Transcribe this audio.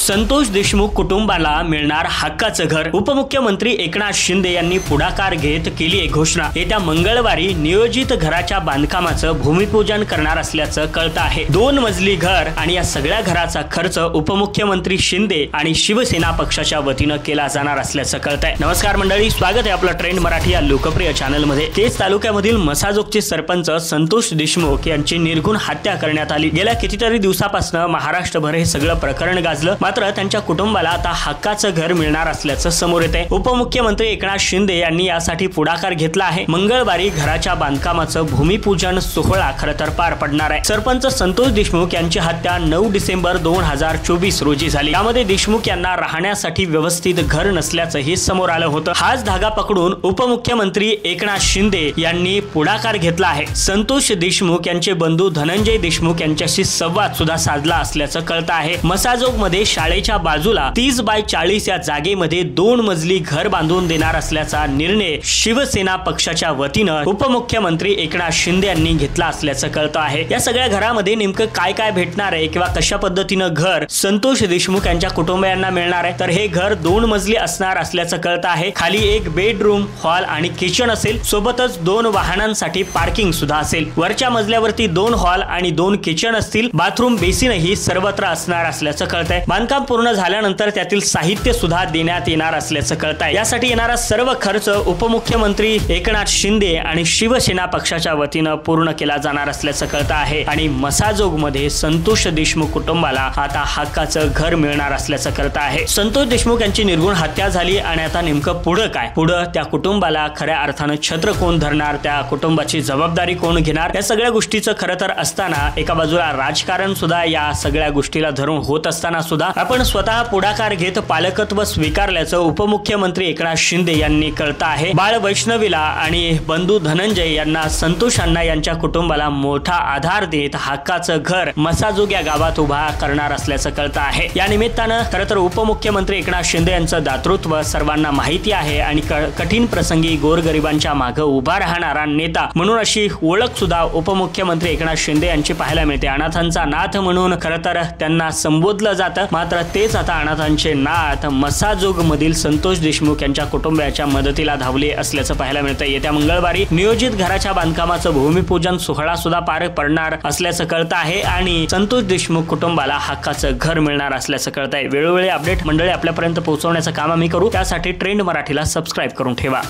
संतोष देशमुख कुटुंबाला मिळणार हक्काचं घर। उपमुख्यमंत्री एकनाथ शिंदे यांनी पुढाकार घेत केली आहे घोषणा। येत्या मंगळवारी नियोजित घराच्या बांधकामाचं भूमिपूजन करणार असल्याचं कळतं आहे। 2 मजली घर आणि या सगळ्या घराचा खर्च उपमुख्यमंत्री शिंदे आणि शिवसेना पक्षाच्या वतीनं केला जाणार असल्याचं कळतंय। नमस्कार मंडळी, स्वागत आहे आपलं ट्रेंड मराठी या लोकप्रिय चॅनल मध्ये। केज तालुक्यामधील मसाजोगचे सरपंच संतोष देशमुख यांची निर्घुण हत्या करण्यात आली। गेल्या कितीतरी दिवसापासून महाराष्ट्रभर हे सगळं प्रकरण गाजलं, मात्र त्यांच्या कुटुंबाला आता हक्काचं घर मिळणार असल्याचं समोर येतंय। उपमुख्यमंत्री एकनाथ शिंदे यांनी यासाठी पुढाकार घेतला आहे। मंगळवारी घराच्या बांधकामाचं भूमिपूजन सोहळा खरं तर पार पडणार आहे। सरपंच संतोष देशमुख यांची हत्या 9 डिसेंबर 2024 रोजी झाली। यामध्ये देशमुख यांना राहण्यासाठी व्यवस्थित घर नसल्याचं हे समोर आलं होतं। हाच धागा पकडून उपमुख्यमंत्री एकनाथ शिंदे यांनी पुढाकार घेतला आहे। संतोष देशमुख यांचे बंधू धनंजय देशमुख यांच्याशी संवाद सुद्धा साधला असल्याचं कळतं आहे। मसाजोग मध्ये शाळेच्या बाजूला 30 बाय 40 या जागेमध्ये 2 मजली घर बांधून देणार असल्याचा निर्णय शिवसेना पक्षाच्या वतीनं उपमुख्यमंत्री एकनाथ शिंदे यांनी घेतला असल्याचं कळतं आहे। या सगळ्या घरामध्ये नेमकं काय काय भेटणार आहे किंवा कशा पद्धतीनं घर संतोष देशमुख यांच्या कुटुंबियांना मिळणार आहे, तर हे घर 2 मजली असणार असल्याचं कळतं आहे। खाली एक बेडरूम, हॉल आणि किचन असेल, सोबतच 2 वाहनांसाठी पार्किंग सुद्धा असेल। वरच्या मजल्यावरती 2 हॉल आणि 2 किचन असतील। बाथरूम बेसिनही सर्वत्र असणार असल्याचं कळतंय। बांधकाम पूर्ण झाल्यानंतर त्यातील साहित्य सुद्धा देण्यात येणार असल्याचं कळतंय। यासाठी येणारा सर्व खर्च उपमुख्यमंत्री एकनाथ शिंदे आणि शिवसेना पक्षाच्या वतीनं पूर्ण केला जाणार असल्याचं कळतं आहे। आणि मसाजोग मध्ये संतोष देशमुख कुटुंबाला आता हक्काचं घर मिळणार असल्याचं कळतं आहे। संतोष देशमुख यांची निर्घुण हत्या झाली आणि आता नेमकं पुढे काय? पुढे त्या कुटुंबाला खऱ्या अर्थानं छत्र कोण धरणार, त्या कुटुंबाची जबाबदारी कोण घेणार, या सगळ्या गोष्टीचं खरं तर असताना एका बाजूला राजकारण सुद्धा या सगळ्या गोष्टीला धरून होत असताना सुद्धा आपण स्वतः पुढाकार घेत पालकत्व स्वीकारल्याचं उपमुख्यमंत्री एकनाथ शिंदे यांनी कळतं आहे। बाळ वैष्णवीला आणि बंधू धनंजय यांना, संतोष अण्णा यांच्या कुटुंबाला मोठा आधार देत हक्काचं घर मसाजोग या गावात उभा करणार असल्याचं कळतं आहे। या निमित्तानं खरं तर उपमुख्यमंत्री एकनाथ शिंदे यांचं दातृत्व सर्वांना माहिती आहे आणि कठीण प्रसंगी गोरगरिबांच्या मागे उभा राहणारा नेता म्हणून अशी ओळख सुद्धा उपमुख्यमंत्री एकनाथ शिंदे यांची पाहायला मिळते। अनाथांचा नाथ म्हणून खरं तर त्यांना संबोधलं जातं, मात्र तेच आता अनाथांचे नाथ मसाजोग मधील संतोष देशमुख यांच्या कुटुंबियाच्या मदतीला धावले असल्याचं पाहायला मिळतं। येत्या मंगळवारी नियोजित घराच्या बांधकामाचं भूमिपूजन सोहळा सुद्धा पार पडणार असल्याचं कळतं आहे आणि संतोष देशमुख कुटुंबाला हक्काचं घर मिळणार असल्याचं कळतं आहे। वेळोवेळी अपडेट मंडळी आपल्यापर्यंत पोहोचवण्याचं काम आम्ही करू, त्यासाठी ट्रेंड मराठीला सबस्क्राईब करून ठेवा।